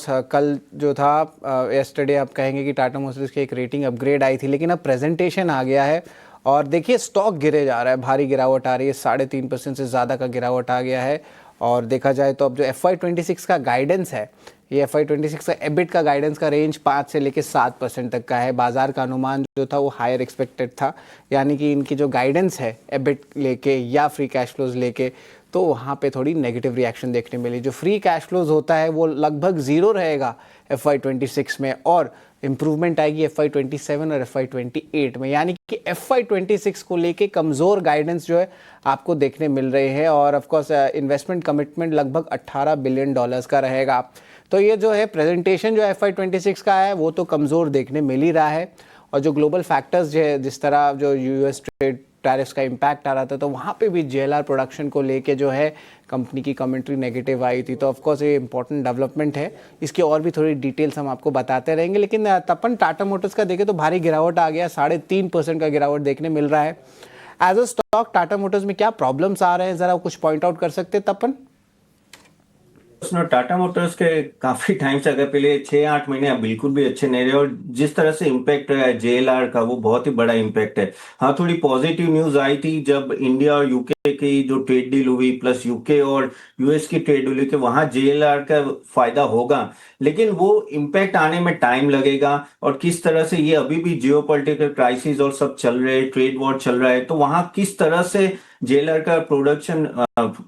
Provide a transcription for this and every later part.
Course कल जो था येस्टरडे आप कहेंगे कि टाटा मोटर्स की एक रेटिंग अपग्रेड आई थी, लेकिन अब प्रेजेंटेशन आ गया है और देखिए स्टॉक गिरे जा रहा है, भारी गिरावट आ रही है, 3.5% से ज़्यादा का गिरावट आ गया है। और देखा जाए तो अब जो FY26 का गाइडेंस है, ये FY26 का एबिट का गाइडेंस का रेंज 5 से लेकर 7% तक का है। बाजार का अनुमान जो था वो हायर एक्सपेक्टेड था, यानी कि इनकी जो गाइडेंस है एबिट लेके या फ्री कैश फ्लोज लेके, तो वहाँ पे थोड़ी नेगेटिव रिएक्शन देखने मिली। जो फ्री कैश फ्लोज होता है वो लगभग ज़ीरो रहेगा FY26 में, और इम्प्रूवमेंट आएगी FY27 और FY28 में, यानी कि FY26 को लेके कमज़ोर गाइडेंस जो है आपको देखने मिल रहे हैं। और ऑफकोर्स इन्वेस्टमेंट कमिटमेंट लगभग $18 बिलियन का रहेगा। तो ये जो है प्रेजेंटेशन जो FY26 का है वो तो कमज़ोर देखने मिल ही रहा है। और जो ग्लोबल फैक्टर्स जो है, जिस तरह जो US ट्रेड टैरिफ्स का इम्पैक्ट आ रहा था, तो वहाँ पे भी JLR प्रोडक्शन को लेके जो है कंपनी की कमेंट्री नेगेटिव आई थी। तो ऑफकोर्स ये इंपॉर्टेंट डेवलपमेंट है, इसकी और भी थोड़ी डिटेल्स हम आपको बताते रहेंगे। लेकिन तपन टाटा मोटर्स का देखें तो भारी गिरावट आ गया, 3.5% का गिरावट देखने मिल रहा है। As a stock Tata motors में क्या प्रॉब्लम्स आ रहे हैं, जरा कुछ पॉइंट आउट कर सकते हैं तपन? टाटा मोटर्स के काफी टाइम से, अगर पहले 6-8 महीने अब बिल्कुल भी अच्छे नहीं रहे, और जिस तरह से इम्पैक्ट रहा है JLR का, वो बहुत ही बड़ा इम्पैक्ट है। हाँ, थोड़ी पॉजिटिव न्यूज आई थी जब इंडिया और यूके की जो ट्रेड डील हुई, प्लस यूके और US की ट्रेड डील हुई, कि वहां JLR का फायदा होगा, लेकिन वो इम्पैक्ट आने में टाइम लगेगा। और किस तरह से ये अभी भी जियोपॉलिटिकल क्राइसिस और सब चल रहे हैं, ट्रेड वॉर चल रहा है, तो वहां किस तरह से JLR का प्रोडक्शन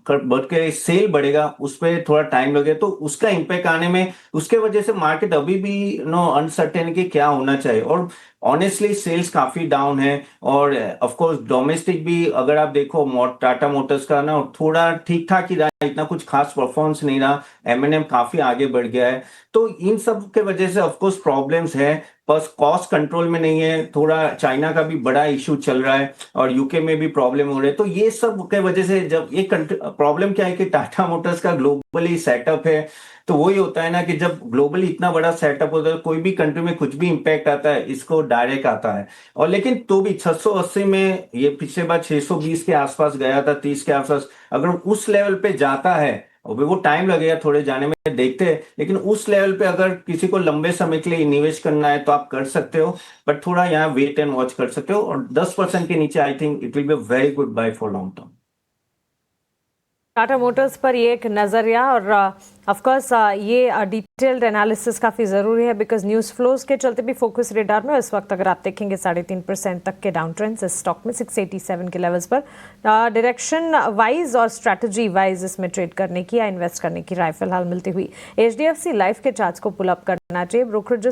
बढ़ के सेल बढ़ेगा, उस पर थोड़ा टाइम लगे, तो उसका इम्पैक्ट आने में, उसके वजह से मार्केट अभी भी अनसर्टेन कि क्या होना चाहिए। और ऑनेस्टली सेल्स काफी डाउन है। और ऑफ कोर्स डोमेस्टिक भी अगर आप देखो, टाटा मोटर्स का ना थोड़ा ठीक ठाक ही रहा, इतना कुछ खास परफॉर्मेंस नहीं रहा। M&M काफी आगे बढ़ गया है। तो इन सब के वजह से ऑफ कोर्स प्रॉब्लम्स है, बस कॉस्ट कंट्रोल में नहीं है, थोड़ा चाइना का भी बड़ा इशू चल रहा है, और यूके में भी प्रॉब्लम हो रहे हैं। तो ये सब के वजह से, जब ये प्रॉब्लम क्या है कि टाटा मोटर्स का ग्लोबली सेटअप है, तो वही होता है ना कि जब ग्लोबली इतना बड़ा सेटअप होता है, कोई भी कंट्री में कुछ भी इंपैक्ट आता है, इसको डायरेक्ट आता है। और लेकिन तो भी 680 में, ये पिछले बार 620 के आसपास गया था, 30 के आसपास, अगर उस लेवल पे जाता है, और वो टाइम लगेगा थोड़े जाने में, देखते हैं, लेकिन उस लेवल पे अगर किसी को लंबे समय के लिए निवेश करना है तो आप कर सकते हो, बट थोड़ा यहाँ वेट एंड वॉच कर सकते हो। और 10% के नीचे I think it will be very good buy for long term. Tata motors पर ये एक नज़रिया, और ऑफ कोर्स ये डिटेल्ड एनालिसिस काफ़ी ज़रूरी है, बिकॉज न्यूज़ फ्लोज के चलते भी फोकस रेडार में इस वक्त अगर आप देखेंगे 3.5% तक के डाउन ट्रेंड्स इस स्टॉक में 687 के लेवल्स पर। डायरेक्शन वाइज और स्ट्रैटेजी वाइज इसमें ट्रेड करने की या इन्वेस्ट करने की राय फिलहाल मिलती हुई। HDFC लाइफ के चार्ट्स को पुल अप करना चाहिए। ब्रोकरेज